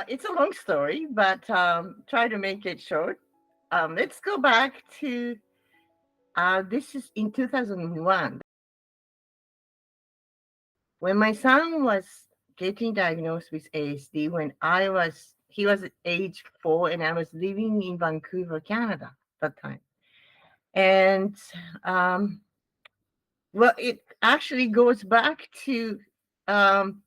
It's a long story, but try to make it short. Let's go back to this is in 2001 when my son was getting diagnosed with ASD. He was age 4, and I was living in Vancouver, Canada at that time. And um, well, it actually goes back to um,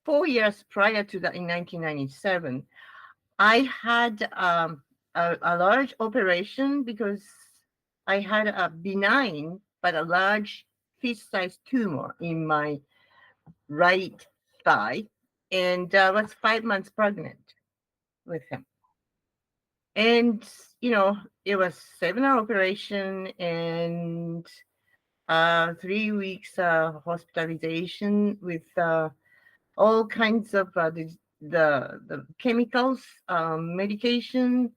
4 years prior to that. In 1997, I had a large operation because I had a benign but a large fist-sized tumor in my right thigh, and I was 5 months pregnant with him. And it was 7-hour operation and 3 weeks hospitalization with all kinds of the chemicals, medication,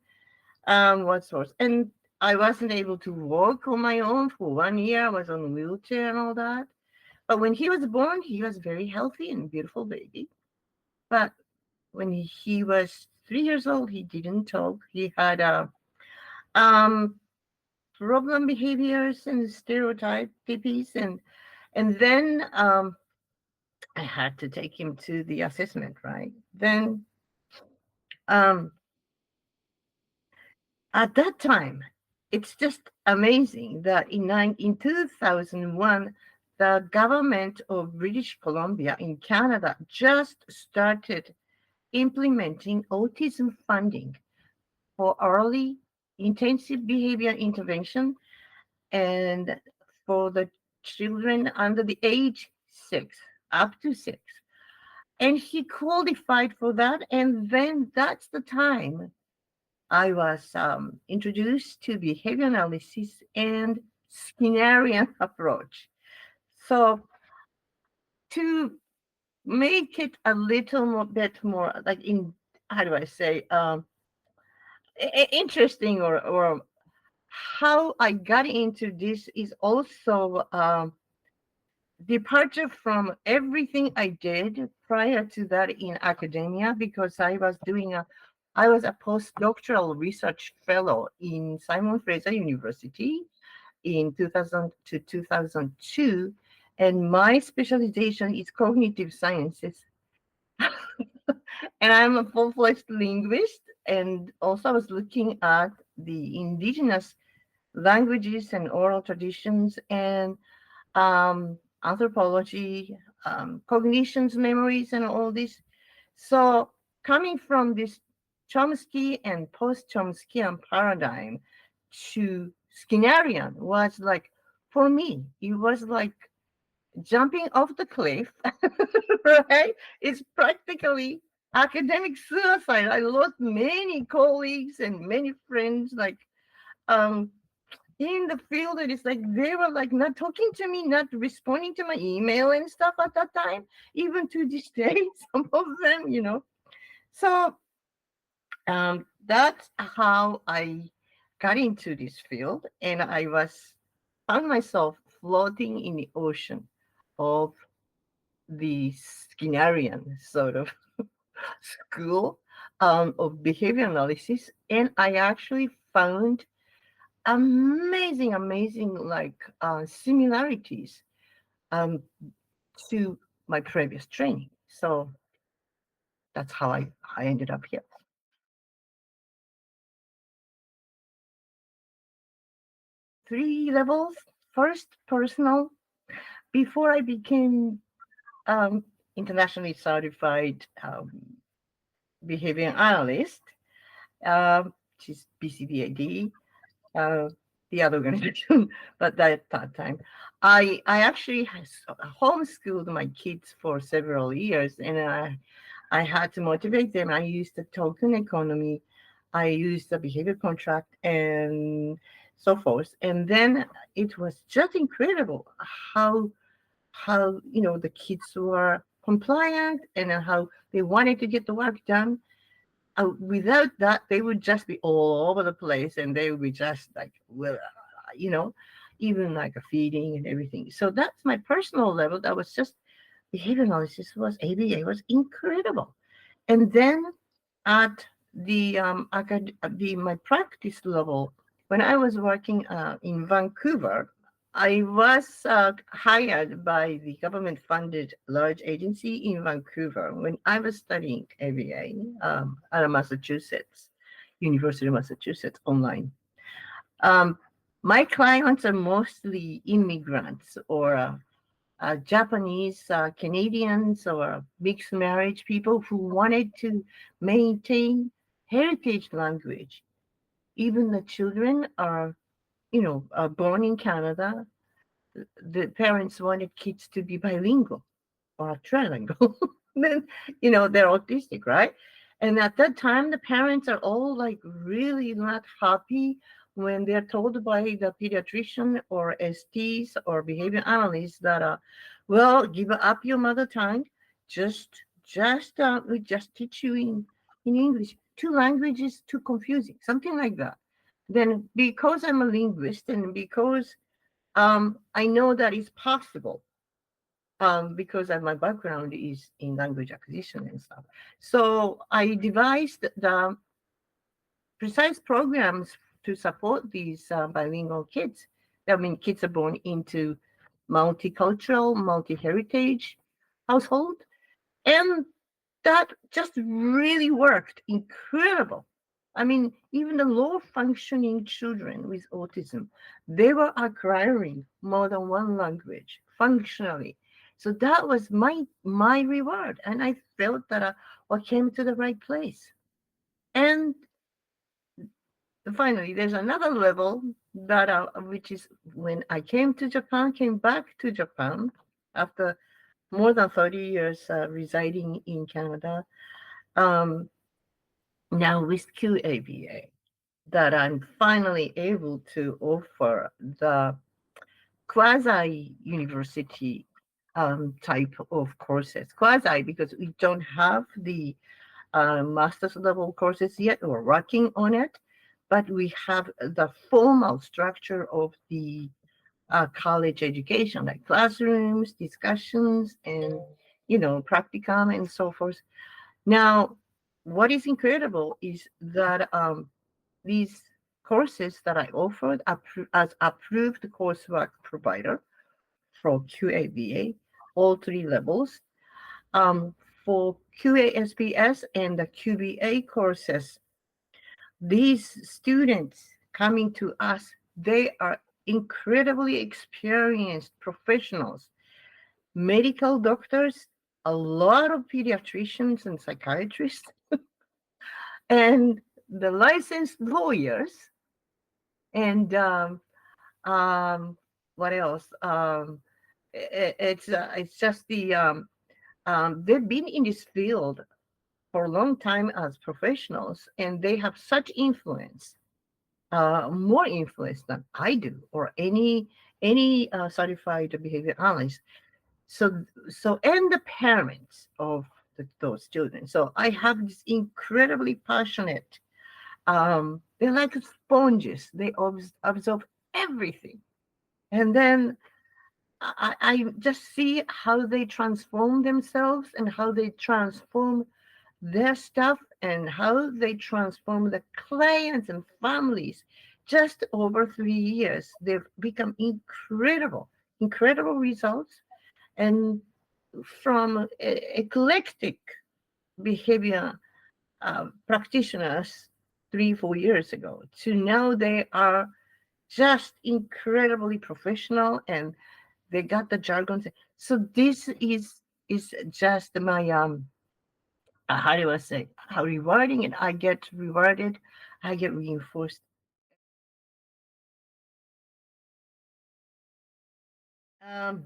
what sorts. And I wasn't able to walk on my own for 1 year. I was on a wheelchair and all that. But when he was born, he was very healthy and beautiful baby. But when he was 3 years old, he didn't talk. He had um, problem behaviors and stereotypes, and then I had to take him to the assessment. Right then, um, at that time, it's just amazing that in 2001, the government of British Columbia in Canada just started implementing autism funding for early intensive behavior intervention and for the children under the age 6, up to 6. And he qualified for that. And then that's the time I was introduced to behavior analysis and Skinnerian approach. So to make it a little more, bit more like in, how do I say, interesting, or how I got into this is also departure from everything I did prior to that in academia, because I was a postdoctoral research fellow in Simon Fraser University in 2000 to 2002, and my specialization is cognitive sciences. And I'm a full-fledged linguist, and also I was looking at the indigenous languages and oral traditions and anthropology, cognitions, memories, and all this. So coming from this Chomsky and post-Chomskyan paradigm to Skinnerian was like, for me, it was like jumping off the cliff, right? It's practically academic suicide. I lost many colleagues and many friends, like um, in the field. It is like they were like not talking to me, not responding to my email and stuff at that time, even to this day, some of them. So that's how I got into this field, and found myself floating in the ocean of the Skinnerian sort of school of behavior analysis, and I actually found amazing like similarities um, to my previous training. So that's how I ended up here. 3 levels. First, personal. Before I became internationally certified behavior analyst, which is BCBAD, the other organization, but that time, I actually homeschooled my kids for several years, and I had to motivate them. I used the token economy, I used the behavior contract, and so forth. And then it was just incredible how the kids were compliant and how they wanted to get the work done. Without that, they would just be all over the place, and they would be just like, well, you know, even like a feeding and everything. So that's my personal level. That was just behavior analysis was ABA was incredible. And then at my practice level, when I was working in Vancouver, I was hired by the government-funded large agency in Vancouver when I was studying ABA at Massachusetts, University of Massachusetts online. Um, my clients are mostly immigrants or Japanese, Canadians, or mixed marriage people who wanted to maintain heritage language. Even the children are, born in Canada. The parents wanted kids to be bilingual or trilingual. Then, they're autistic, right? And at that time, the parents are all like really not happy when they're told by the pediatrician or STs or behavior analysts that, well, give up your mother tongue. We just teach you in English. Two languages too confusing, something like that. Then, because I'm a linguist and because I know that it's possible because my background is in language acquisition and stuff. So I devised the precise programs to support these bilingual kids. I mean, kids are born into multicultural, multi-heritage household, and that just really worked. Incredible. I mean, even the low functioning children with autism, they were acquiring more than one language functionally. So that was my reward, and I felt that I came to the right place. And finally, there's another level that which is when I came back to Japan after more than 30 years residing in Canada. Um, Now with QABA, that I'm finally able to offer the quasi university type of courses. Quasi because we don't have the master's level courses yet. We're working on it, but we have the formal structure of the college education, like classrooms, discussions, and practicum and so forth. Now, what is incredible is that these courses that I offered as approved coursework provider for QABA, all three levels. For QASPS and the QBA courses, these students coming to us, they are incredibly experienced professionals, medical doctors, a lot of pediatricians and psychiatrists, and the licensed lawyers, and what else? It's just they've been in this field for a long time as professionals, and they have such influence, more influence than I do or any certified behavior analyst. And the parents of those children. So I have this incredibly passionate. They're like sponges. They absorb everything, and then I just see how they transform themselves and how they transform their stuff and how they transform the clients and families. Just over 3 years, they've become incredible results. And from eclectic behavior practitioners 3, 4 years ago to now, they are just incredibly professional and they got the jargon. So this is just my how do I say, how rewarding, and I get rewarded, I get reinforced.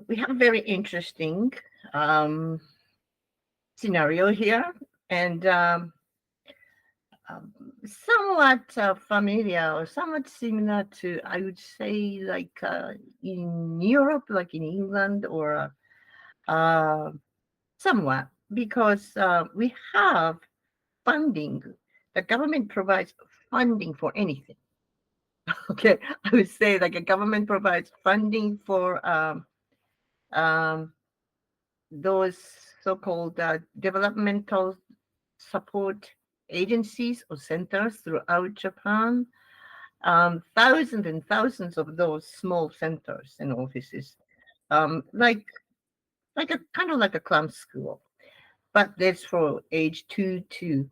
We have a very interesting um, scenario here, and somewhat familiar or somewhat similar to, I would say, like in Europe, like in England, or uh, somewhat, because we have funding. The government provides funding for anything. Okay, I would say like a government provides funding for um, those so-called developmental support. agencies or centers throughout Japan. Thousands and thousands of those small centers and offices, like a kind of like a clam school, but that's for age 2 to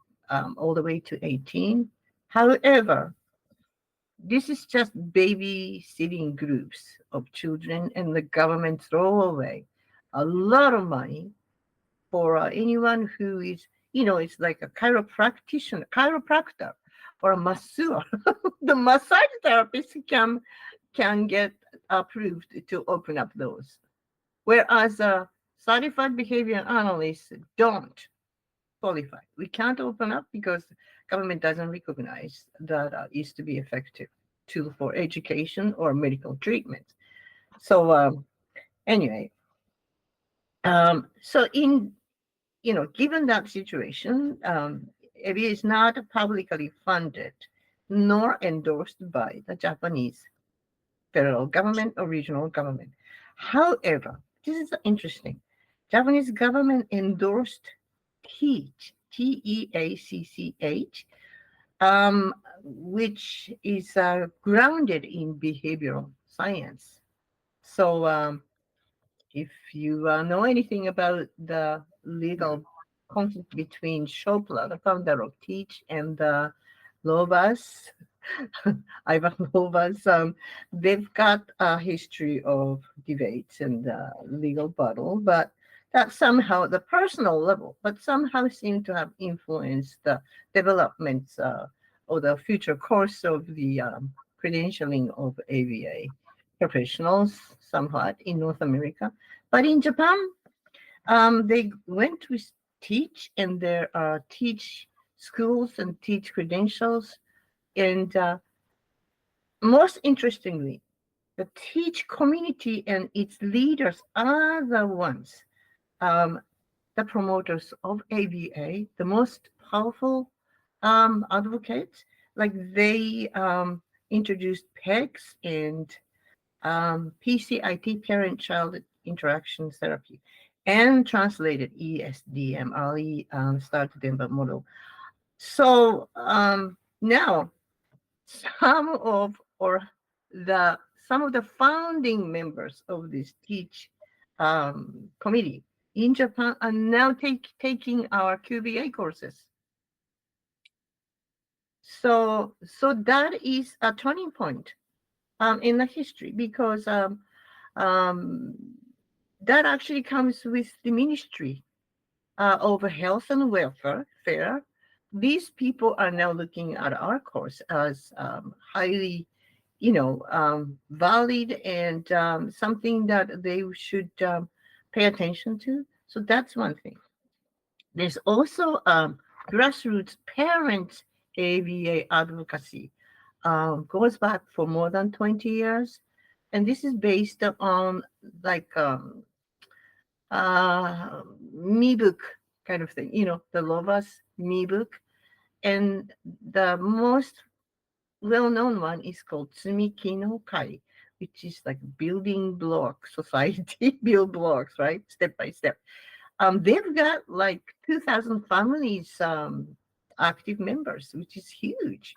all the way to 18. However, this is just babysitting groups of children, and the government throw away a lot of money for anyone who is, it's like a chiropractor, or a masseur. The massage therapist can get approved to open up those, whereas certified behavior analysts don't qualify. We can't open up because government doesn't recognize that is to be effective tool for education or medical treatment. So anyway, so in given that situation, ABA is not publicly funded nor endorsed by the Japanese federal government or regional government. However, this is interesting. Japanese government endorsed TEACH, TEACCH, which is grounded in behavioral science. So, if you know anything about the legal conflict between Chopra, the founder of TEACH, and Lovas, Ivan Lovas, they've got a history of debates and legal battle, but that somehow, the personal level, but somehow seem to have influenced the developments or the future course of the credentialing of AVA professionals somewhat in North America. But in Japan, they went to teach, and there are teach schools and teach credentials. And most interestingly, the teach community and its leaders are the ones, the promoters of ABA, the most powerful advocates. Like they introduced PEGS and PCIT, parent-child interaction therapy, and translated ESDM, early start Denver model. So now some of or the some of the founding members of this teach committee in Japan are now taking our QBA courses. So that is a turning point in the history, because um, that actually comes with the Ministry of Health and Welfare. Fair. These people are now looking at our course as highly, valid, and something that they should pay attention to. So that's one thing. There's also grassroots parent AVA advocacy. Goes back for more than 20 years. And this is based on like me book kind of thing, the Lovas me book. And the most well-known one is called Tsumiki no Kai, which is like building block society, build blocks, right? Step by step. They've got like 2,000 families, active members, which is huge.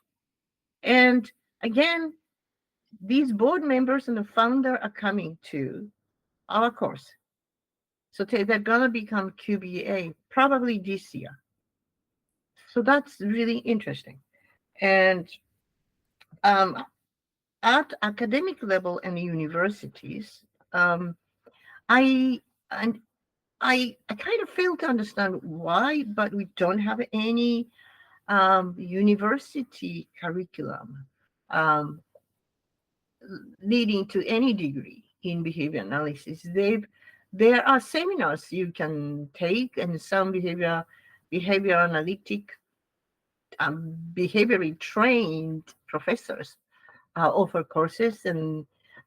And again, these board members and the founder are coming to our course. So they're going to become QBA probably this year. So that's really interesting. And um, at academic level and universities, I and I kind of fail to understand why, but we don't have any university curriculum um, leading to any degree in behavior analysis. There are seminars you can take, and some behavior analytic, behaviorally trained professors offer courses,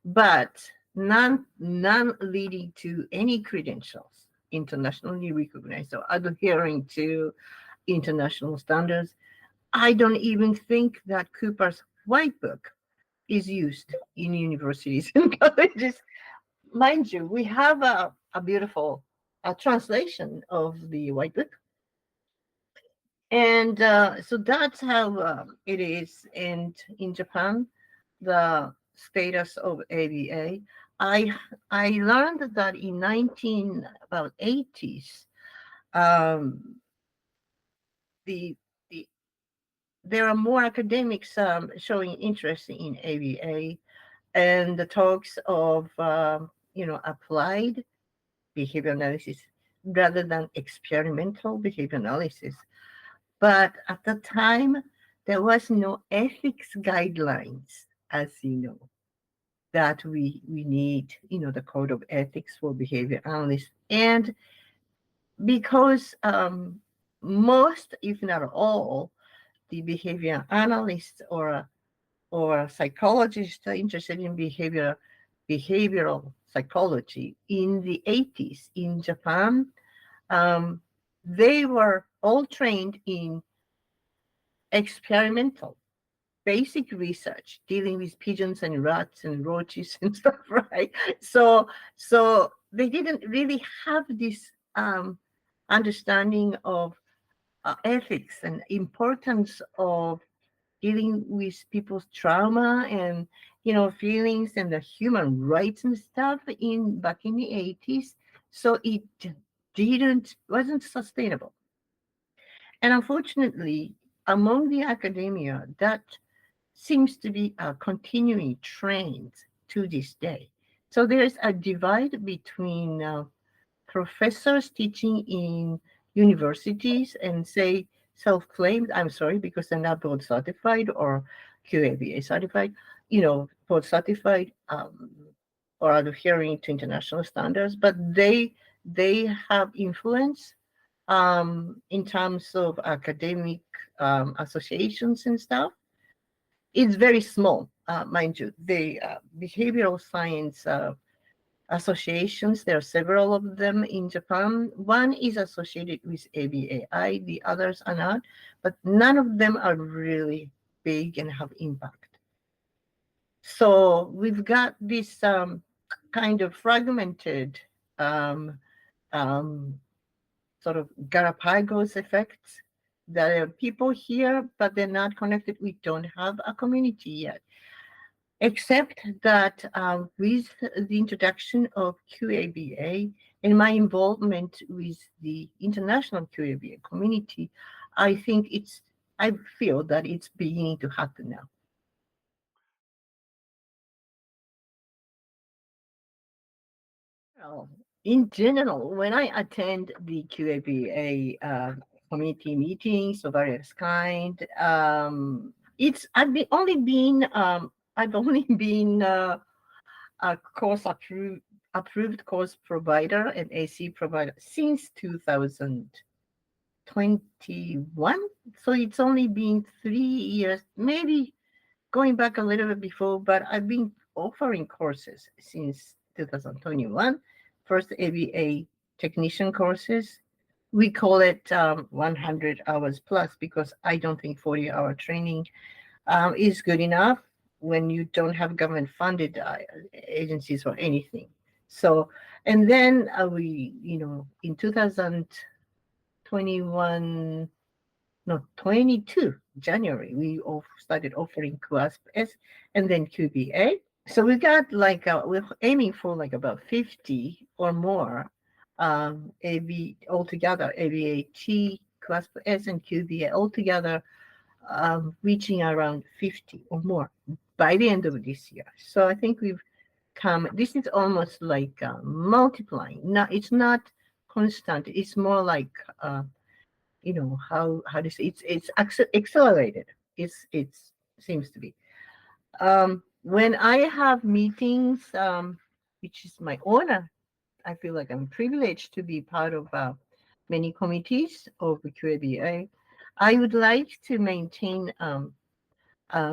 but none leading to any credentials internationally recognized or adhering to international standards. I don't even think that Cooper's White Book is used in universities and colleges. Mind you, we have a beautiful translation of the White Book, And so that's how it is. And in Japan, the status of ABA, I I learned that in 19 about 80s, um, the the there are more academics showing interest in ABA, and the talks of applied behavior analysis rather than experimental behavior analysis. But at the time, there was no ethics guidelines, as you know, that we need, the code of ethics for behavior analysts. And because most, if not all, the behavior analysts or psychologists interested in behavioral psychology in the 80s in Japan, um, they were all trained in experimental basic research dealing with pigeons and rats and roaches and stuff, right? So they didn't really have this understanding of ethics and importance of dealing with people's trauma and feelings and the human rights and stuff in back in the 80s. So it didn't wasn't sustainable. And unfortunately, among the academia, that seems to be a continuing trend to this day. So there's a divide between professors teaching in universities and say self-claimed, I'm sorry, because they're not board certified or QABA certified, board certified, or adhering to international standards, but they have influence in terms of academic associations and stuff. It's very small, mind you. The behavioral science associations, there are several of them in Japan. One is associated with ABAI, the others are not, but none of them are really big and have impact. So we've got this kind of fragmented um, um, sort of Galapagos effects. There are people here, but they're not connected. We don't have a community yet. Except that with the introduction of QABA and my involvement with the international QABA community, I think I feel that it's beginning to happen now. Well, in general, when I attend the QABA committee meetings of various kind, I've only been a course approved course provider and AC provider since 2021. So it's only been 3 years, maybe going back a little bit before, but I've been offering courses since 2021. First ABA technician courses. We call it 100 hours plus because I don't think 40-hour training is good enough when you don't have government funded agencies or anything. So, and then in 2021, no, 22, January, we started offering QASP-S and then QBA. So we got we're aiming for like about 50 or more AB altogether, ABAT, QASP-S, and QBA altogether, reaching around 50 or more by the end of this year. So I think we've come, this is almost like multiplying. No, it's not constant. It's more like, how to say, it's accelerated. It's seems to be. When I have meetings, which is my honor, I feel like I'm privileged to be part of many committees of the QABA. I would like to maintain a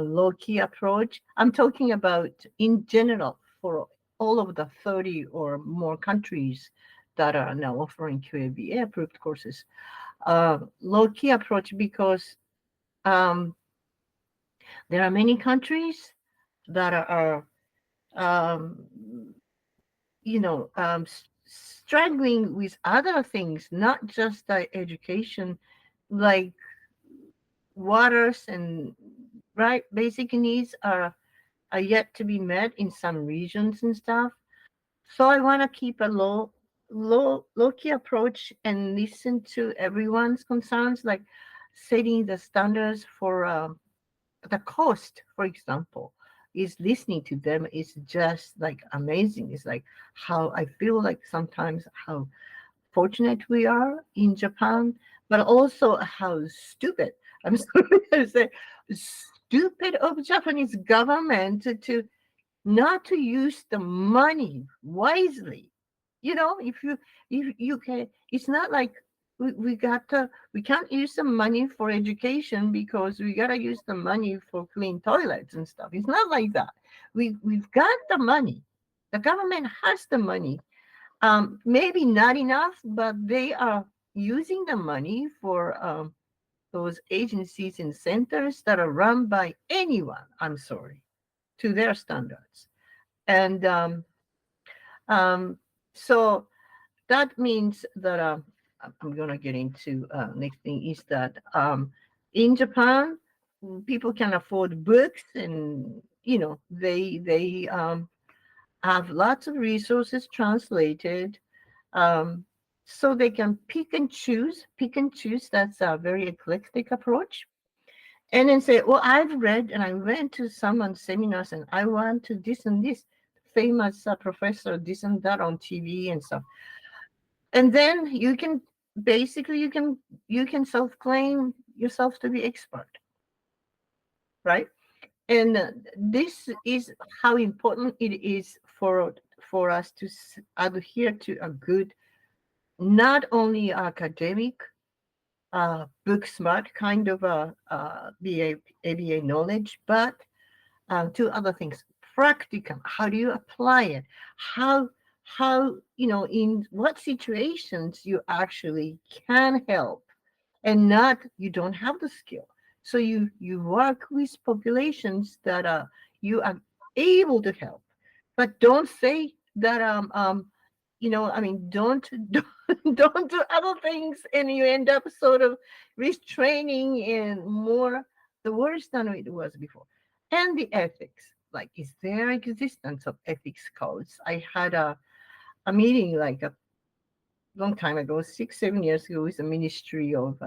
low-key approach. I'm talking about in general for all of the 30 or more countries that are now offering QABA approved courses. Low-key approach because um, there are many countries that are um, struggling with other things, not just education, like waters and right basic needs are yet to be met in some regions and stuff. So I want to keep a low key approach and listen to everyone's concerns, like setting the standards for the cost, for example. Is listening to them is just like amazing. It's like how I feel like sometimes how fortunate we are in Japan, but also how stupid, I'm sorry to say, stupid of Japanese government to not to use the money wisely. If you can, it's not like we can't use the money for education because we gotta use the money for clean toilets and stuff. It's not like that. We've got the money. The government has the money. Maybe not enough, but they are using the money for those agencies and centers that are run by anyone. I'm sorry, to their standards. And um, so that means that I'm going to get into next thing is that in Japan, people can afford books, and they have lots of resources translated, um, so they can pick and choose. Pick and choose. That's a very eclectic approach. And then say, well, I've read and I went to someone's seminars and I want to this and this famous professor, this and that on TV and stuff. And then you can basically you can self-claim yourself to be expert, right? And this is how important it is for us to adhere to a good, not only academic, book smart kind of ABA knowledge, but two other things: practicum. How do you apply it? How in what situations you actually can help, and not you don't have the skill. So you work with populations that you are able to help, but don't say that I mean, don't do other things, and you end up sort of restraining and more the worse than it was before. And the ethics, like, is there existence of ethics codes? I had a meeting like a long time ago, 6 7 years ago, with the Ministry of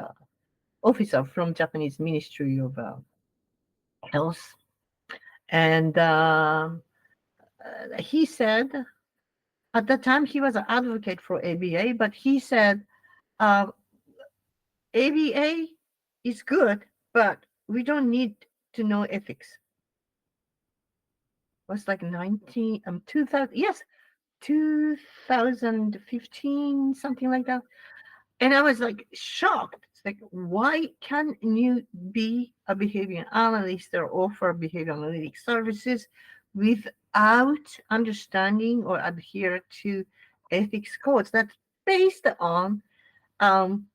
officer from Japanese Ministry of Health, and he said at the time he was an advocate for ABA, but he said uh, ABA is good, but we don't need to know ethics. It was like 2000, yes, 2015, something like that. And I was like shocked. It's like, why can't you be a behavior analyst or offer behavior analytics services without understanding or adhere to ethics codes that's based on um,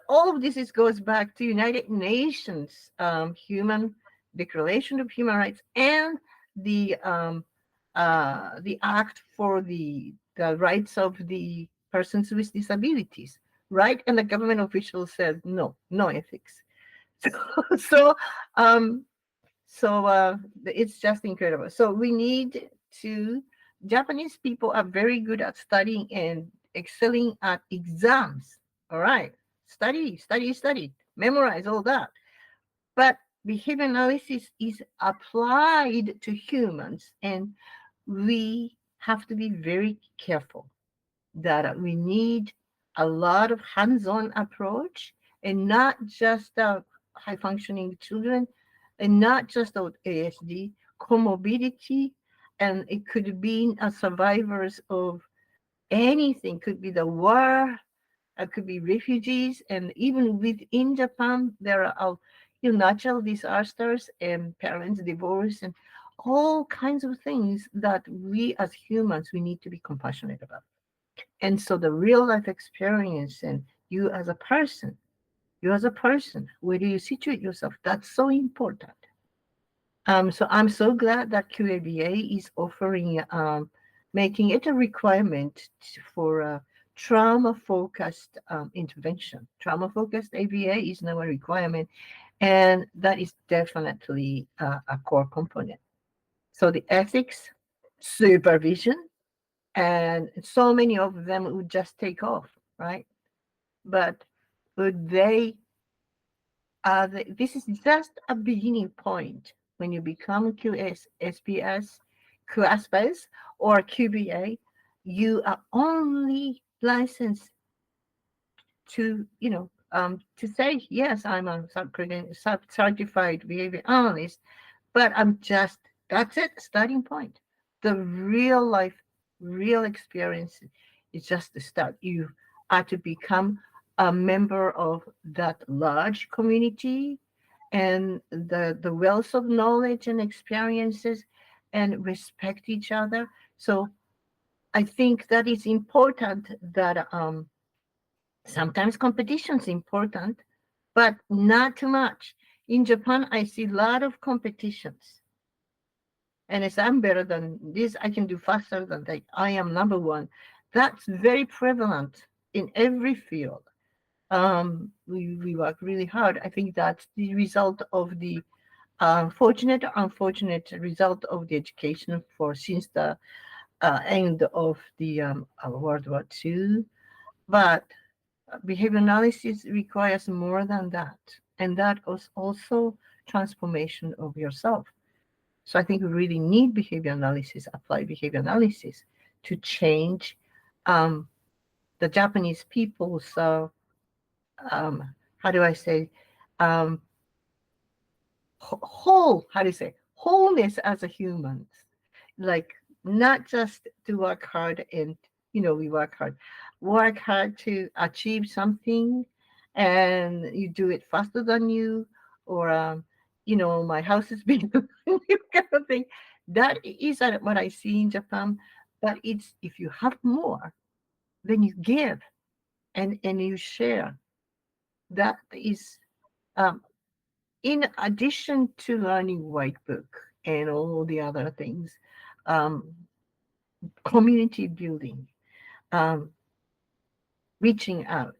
all of this goes back to United Nations human Declaration of Human Rights and the Act for the rights of the persons with disabilities, right? And the government officials said no, no ethics. So, so um, it's just incredible. So we need to. Japanese people are very good at studying and excelling at exams. All right, study, memorize all that. But behavior analysis is applied to humans, and we have to be very careful that we need a lot of hands-on approach, and not just high functioning children, and not just ASD comorbidity, and it could be survivors of anything. Could be the war, could be refugees, and even within Japan there are natural disasters and parents divorce and all kinds of things that we as humans we need to be compassionate about. And so the real life experience and you as a person, where do you situate yourself? That's so important. So I'm so glad that QABA is offering, making it a requirement for trauma-focused intervention. Trauma-focused ABA is now a requirement, and that is definitely a core component. So the ethics, supervision, and so many of them would just take off, right? But would they? This is just a beginning point. When you become QS, SPS, QSPS, or QBA, you are only licensed to, to say, yes, I'm a certified behavior analyst, but that's it, starting point. The real life, real experience is just the start. You are to become a member of that large community and the wealth of knowledge and experiences and respect each other. So I think that is important that sometimes competition is important, but not too much. In Japan, I see a lot of competitions. And as I'm better than this, I can do faster than that. I am number one. That's very prevalent in every field. We work really hard. I think that's the result of the fortunate or unfortunate result of the education for since the end of the World War II. But behavior analysis requires more than that. And that is also transformation of yourself. So I think we really need behavior analysis, applied behavior analysis, to change um, the Japanese people's, how do I say, um, how do you say, wholeness as a human. Like, not just to work hard and, we work hard to achieve something and you do it faster than you, or, my house is bigger than you kind of thing. That is what I see in Japan. But it's, if you have more, then you give and you share. That is, um, in addition to learning white book and all the other things, um, community building, um, reaching out,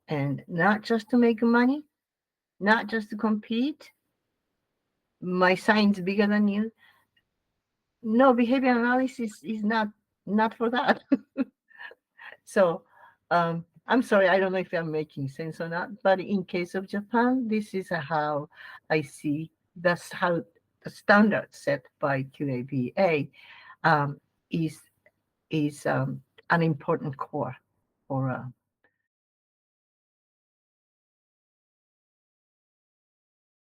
and not just to make money, not just to compete. My sign's bigger than you. No, behavior analysis is not for that. So, I'm sorry, I don't know if I'm making sense or not, but in case of Japan, this is how I see, that's how the standard set by QABA um, is an important core for.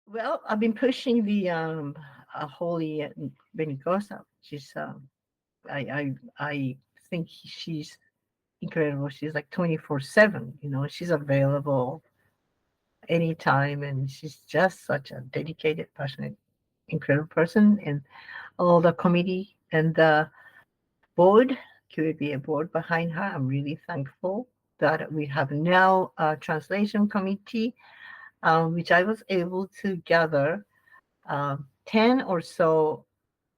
Well, I've been pushing the Holy Benicosa. She's I think she's incredible. She's like 24/7. She's available anytime, and she's just such a dedicated, passionate, incredible person. And all the committee and the board, QABA board behind her, I'm really thankful that we have now a translation committee, which I was able to gather 10 or so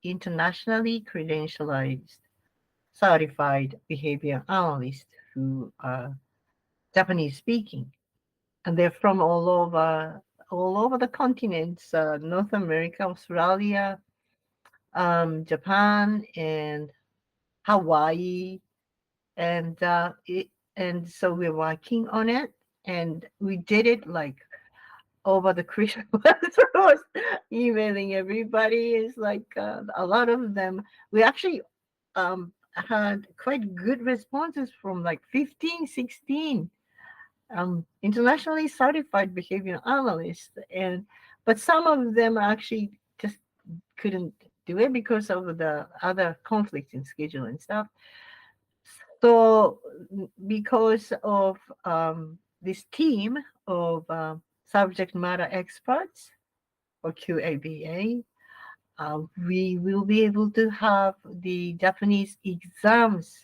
internationally credentialized certified behavior analysts who are Japanese speaking, and they're from all over the continents, North America, Australia, Japan, and Hawaii, and so we're working on it, and we did it like over the Christmas. I was emailing everybody. It's like a lot of them. We actually had quite good responses from like 15, 16 internationally certified behavior analysts, but some of them actually just couldn't do it because of the other conflicts in schedule and stuff. So because of this team of subject matter experts or QABA, we will be able to have the Japanese exams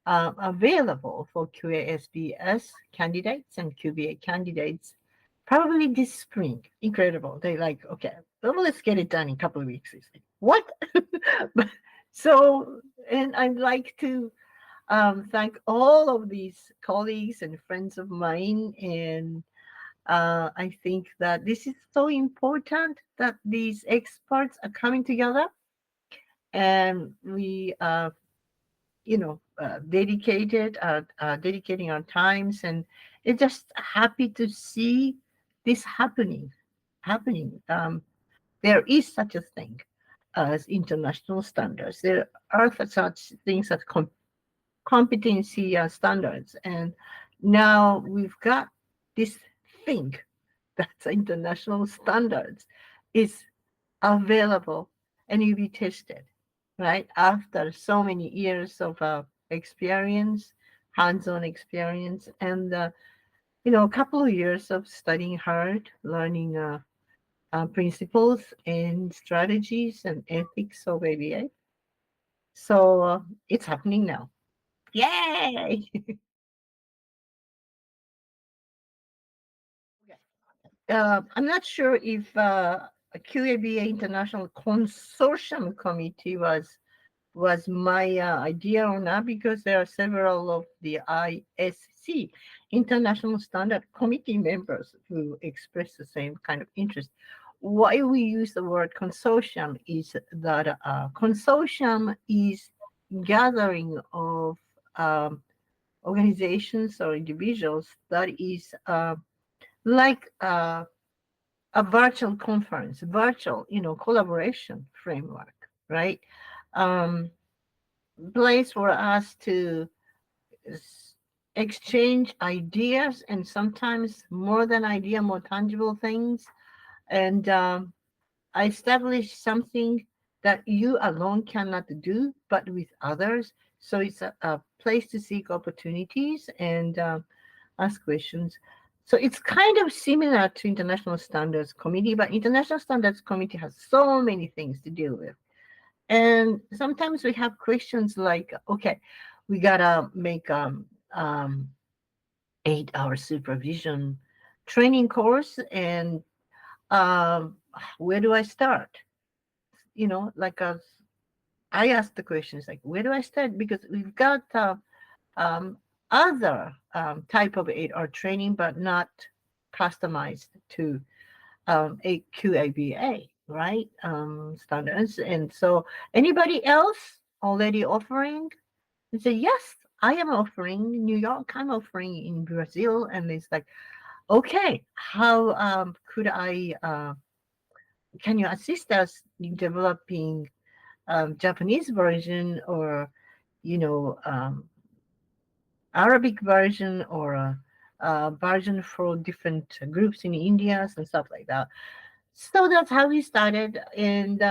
available for QASBS candidates and QBA candidates probably this spring. Incredible. They like, okay, well, let's get it done in a couple of weeks. It's like, what? But, so, and I'd like to thank all of these colleagues and friends of mine. And I think that this is so important that these experts are coming together, and we, dedicating our times, and it's just happy to see this happening. There is such a thing as international standards. There are such things as competency standards, and now we've got this thing that's international standards is available, and you be tested, right? After so many years of experience, hands-on experience, and a couple of years of studying hard, learning principles and strategies and ethics of ABA. So it's happening now. Yay! I'm not sure if a QABA International Consortium Committee was my idea or not, because there are several of the ISC, International Standard Committee members, who express the same kind of interest. Why we use the word consortium is that consortium is gathering of organizations or individuals that is like a virtual conference, virtual, collaboration framework, right? Um, Place for us to exchange ideas, and sometimes more than idea, more tangible things, and establish something that you alone cannot do, but with others. So it's a place to seek opportunities and ask questions. So it's kind of similar to International Standards Committee, but International Standards Committee has so many things to deal with. And sometimes we have questions like, okay, we gotta make 8-hour supervision training course, and um, where do I start? Like I asked the questions like, where do I start? Because we've got um, other type of 8-hour training, but not customized to a QABA, right? Standards. And so anybody else already offering? And say, yes, I am offering in New York, I'm offering in Brazil. And it's like, okay, how could can you assist us in developing Japanese version, or, you know, um, Arabic version, or a version for different groups in India and stuff like that. So that's how we started. And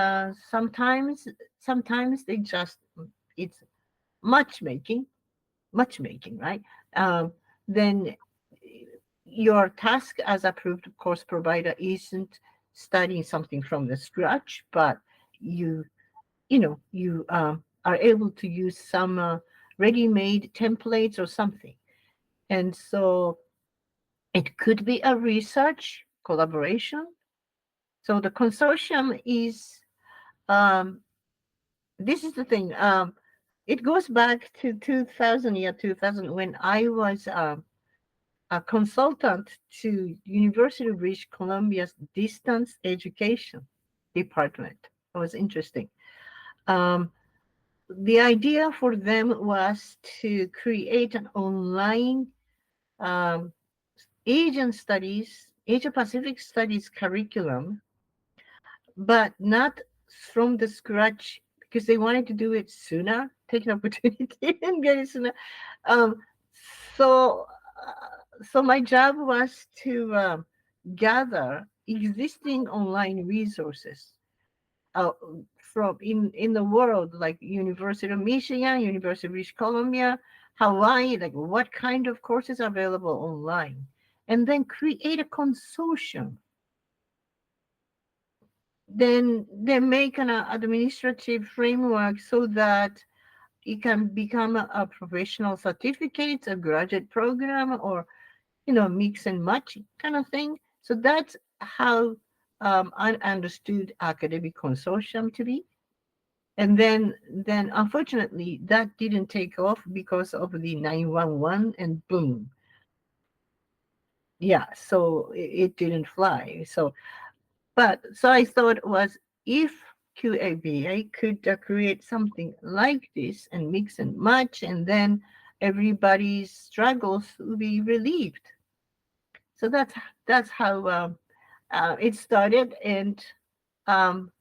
sometimes they just, it's matchmaking, matchmaking, right? Um, then your task as approved course provider isn't studying something from the scratch, but you you are able to use some ready-made templates or something. And so it could be a research collaboration. So the consortium is, um, this is the thing. It goes back to 2000, when I was a consultant to University of British Columbia's distance education department. It was interesting. Um, the idea for them was to create an online um, Asian studies, Asia Pacific studies curriculum, but not from the scratch, because they wanted to do it sooner, take an opportunity and get it sooner. Um, so my job was to gather existing online resources uh, from in the world, like University of Michigan, University of British Columbia, Hawaii, like what kind of courses are available online, and then create a consortium. Then make an administrative framework so that it can become a professional certificate, a graduate program, or mix and match kind of thing. So that's how I understood academic consortium to be. And then unfortunately that didn't take off because of the 911, and boom, yeah, so it didn't fly. So I thought was, if QABA could create something like this and mix and match, and then everybody's struggles will be relieved. So that's how it started. And um,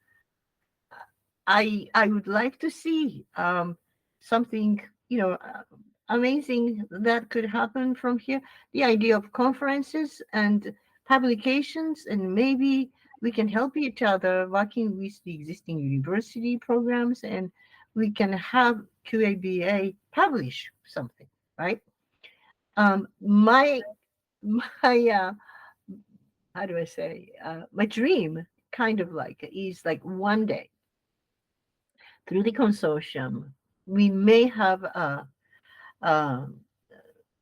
I would like to see something, amazing that could happen from here. The idea of conferences and publications, and maybe we can help each other working with the existing university programs, and we can have QABA publish something, right? My my how do I say, my dream kind of like is like one day through the consortium, we may have a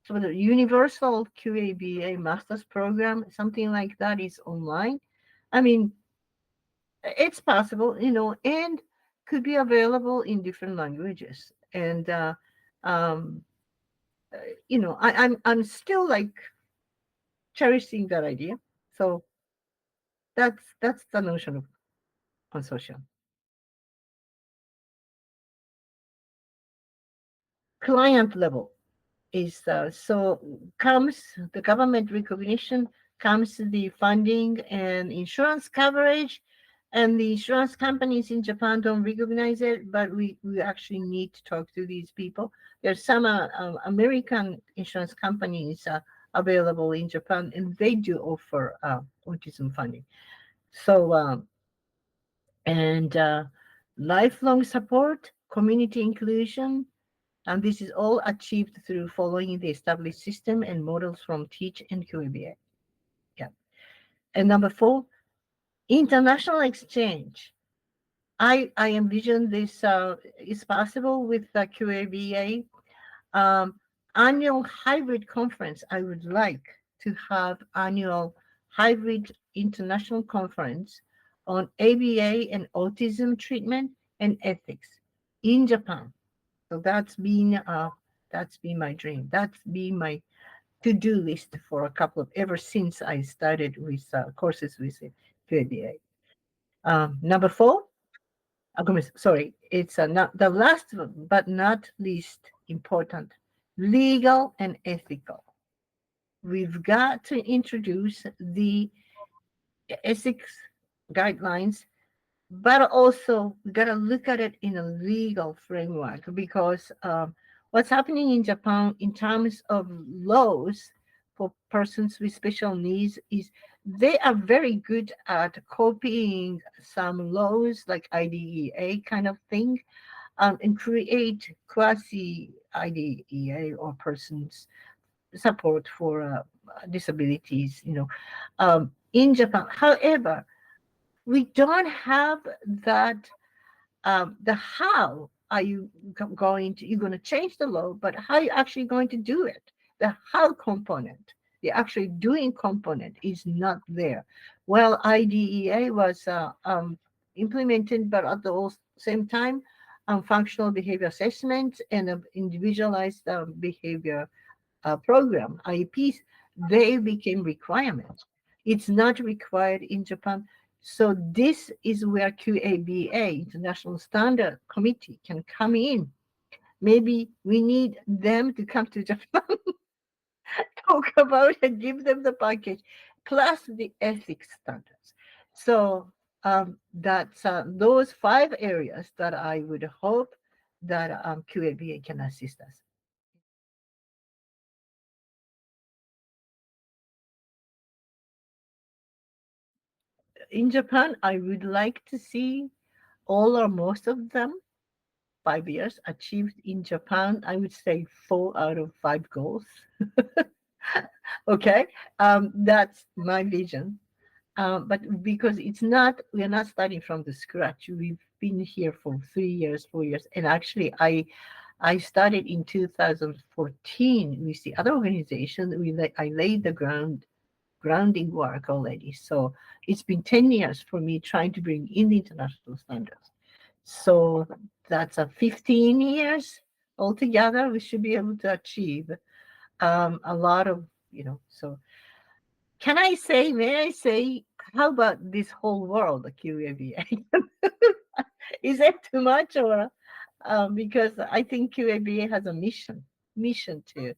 sort of universal QABA master's program, something like that is online. I mean, it's possible, and could be available in different languages. And um, I'm still like cherishing that idea. So that's the notion of consortium. Client level is so comes the government recognition, comes the funding and insurance coverage, and the insurance companies in Japan don't recognize it, but we actually need to talk to these people. There's some American insurance companies available in Japan, and they do offer autism funding. So and lifelong support, community inclusion, and this is all achieved through following the established system and models from Teach and QABA. Yeah. And number four, international exchange. I envision this is possible with QABA. Um, Annual hybrid conference. I would like to have annual hybrid international conference on ABA and autism treatment and ethics in Japan. So that's been my dream. That's been my to-do list for a couple of ever since I started with courses with QABA. Number four, sorry, it's not the last but not least important, legal and ethical. We've got to introduce the ethics guidelines, but also we got to look at it in a legal framework, because what's happening in Japan in terms of laws for persons with special needs is they are very good at copying some laws like IDEA kind of thing, and create quasi IDEA or persons support for disabilities, in Japan. However, we don't have that the how are you going to, you're going to change the law, but how you actually going to do it, the how component, the actually doing component is not there. Well, IDEA was implemented, but at the same time, functional behavior assessment and individualized behavior program, IEPs, they became requirements. It's not required in Japan. So this is where QABA, International Standard Committee, can come in. Maybe we need them to come to Japan, talk about and give them the package, plus the ethics standards. So that's those five areas that I would hope that QABA can assist us. In Japan, I would like to see all or most of them, 5 years achieved in Japan. I would say 4 out of 5 goals. Okay, that's my vision. But because we are not starting from the scratch. We've been here for 3 years, 4 years, and actually, I started in 2014 with the other organization. I laid the grounding work already. So it's been 10 years for me trying to bring in the international standards. So that's a 15 years altogether. We should be able to achieve a lot of, so can I say, may I say, how about this whole world, the QABA? Is that too much, or because I think QABA has a mission to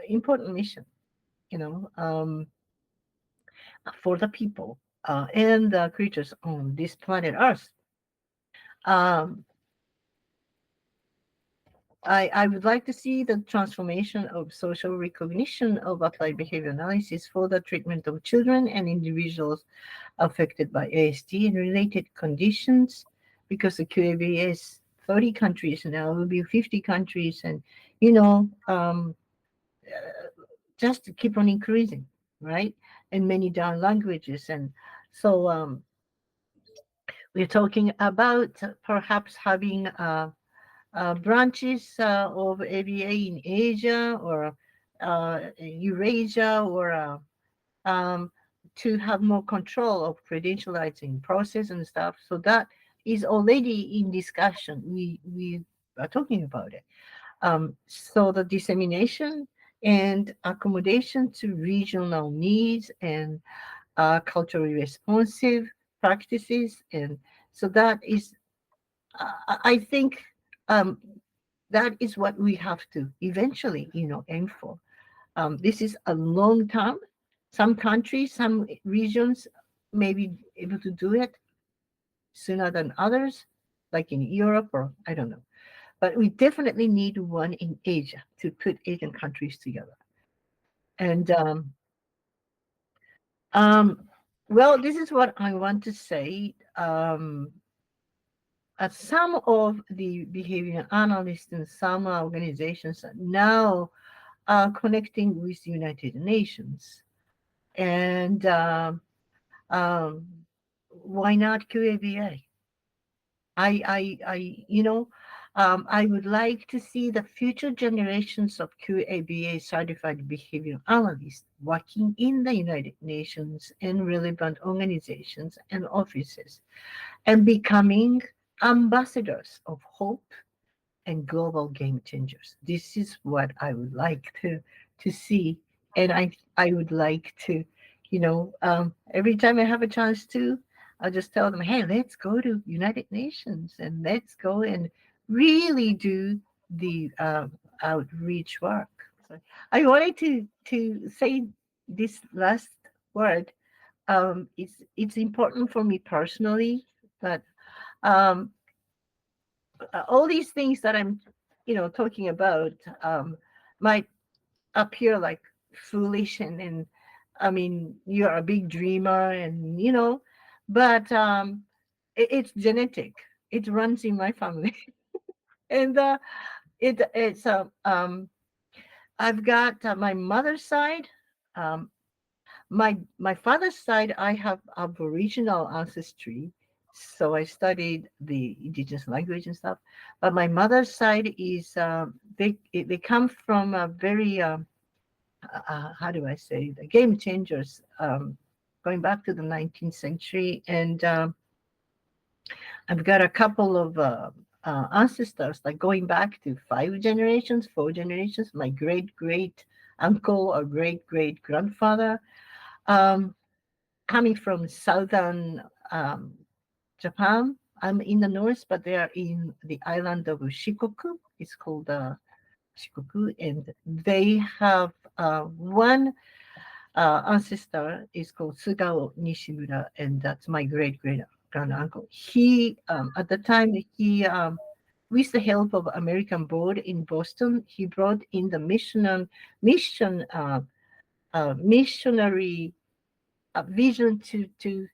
important mission, you know, um, for the people and the creatures on this planet Earth. Um, I would like to see the transformation of social recognition of applied behavior analysis for the treatment of children and individuals affected by ASD and related conditions, because the QAB is 30 countries now, it will be 50 countries, and you know, just to keep on increasing, right? And many down languages. And so we're talking about perhaps having branches of ABA in Asia or Eurasia, or um, to have more control of credentializing process and stuff. So that is already in discussion. We are talking about it. So the dissemination and accommodation to regional needs and culturally responsive practices, and so that is, I think, um, that is what we have to eventually, aim for. This is a long term. Some countries, some regions may be able to do it sooner than others, like in Europe, or I don't know. But we definitely need one in Asia to put Asian countries together. And um, well, this is what I want to say. Some of the behavior analysts and some organizations are now connecting with the United Nations. And um, why not QABA? I would like to see the future generations of QABA certified behavior analysts working in the United Nations and relevant organizations and offices and becoming ambassadors of hope and global game changers. This is what I would like to see, and I would like to, every time I have a chance to, I'll just tell them, hey, let's go to United Nations and let's go and really do the outreach work. So I wanted to say this last word. It's important for me personally, but um, all these things that I'm, talking about might appear like foolish, and I mean, you're a big dreamer, and but it's genetic. It runs in my family, and it's I've got my mother's side. Um, my father's side, I have Aboriginal ancestry, so I studied the indigenous language and stuff. But my mother's side is they come from a very how do I say, the game changers, going back to the 19th century, and I've got a couple of ancestors, like going back to 5 generations, 4 generations. My great great uncle or great great grandfather. Um, Coming from southern um, Japan. I'm in the north, but they are in the island of Shikoku. It's called Shikoku, and they have one ancestor is called Sugao Nishimura, and that's my great great grand uncle. He at the time with the help of American board in Boston, he brought in the missionary vision to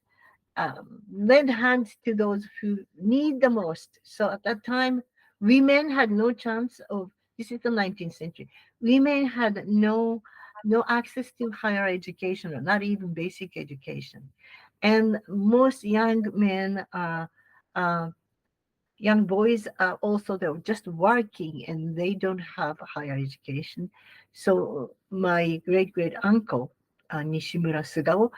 lend hands to those who need the most. So at that time, women had no chance of. This is the 19th century. Women had no access to higher education, or not even basic education, and most young men, young boys, are also, they're just working and they don't have higher education. So my great great uncle, Nishimura Sugao,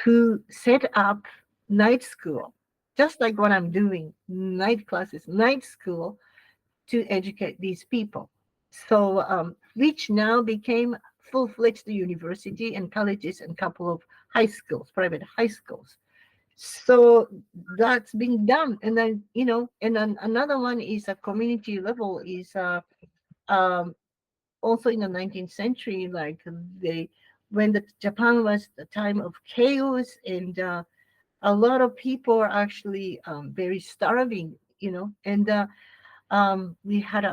who set up night school. just like what I'm doing, night classes, night school, to educate these people. So, which now became full-fledged university and colleges and couple of high schools, private high schools. So that's being done. And then, and then another one is a community level is um, also in the 19th century, like when the Japan was the time of chaos, and a lot of people are actually very starving, and we had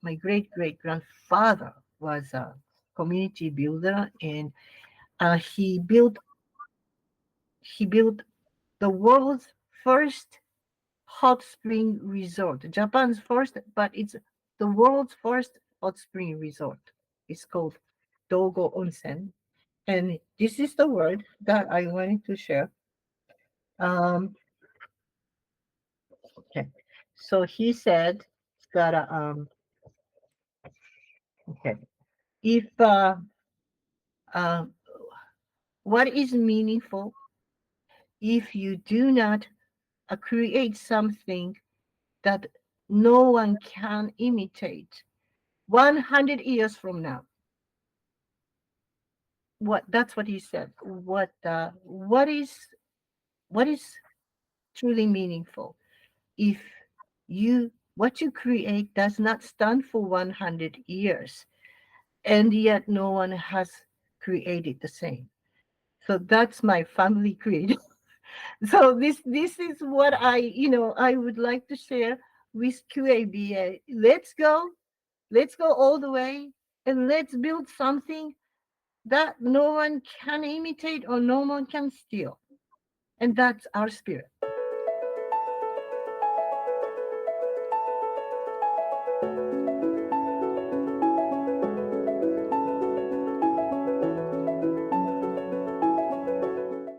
my great great grandfather was a community builder, and he built the world's first hot spring resort, Japan's first, but it's the world's first hot spring resort. It's called Dogo Onsen, and this is the word that I wanted to share. Um, okay, so he said that okay, if uh, what is meaningful if you do not create something that no one can imitate 100 years from now? That's what he said. What is truly meaningful if what you create does not stand for 100 years, and yet no one has created the same. So that's my family creed. So this is what I would like to share with QABA. Let's go all the way, and let's build something that no one can imitate or no one can steal. And that's our spirit.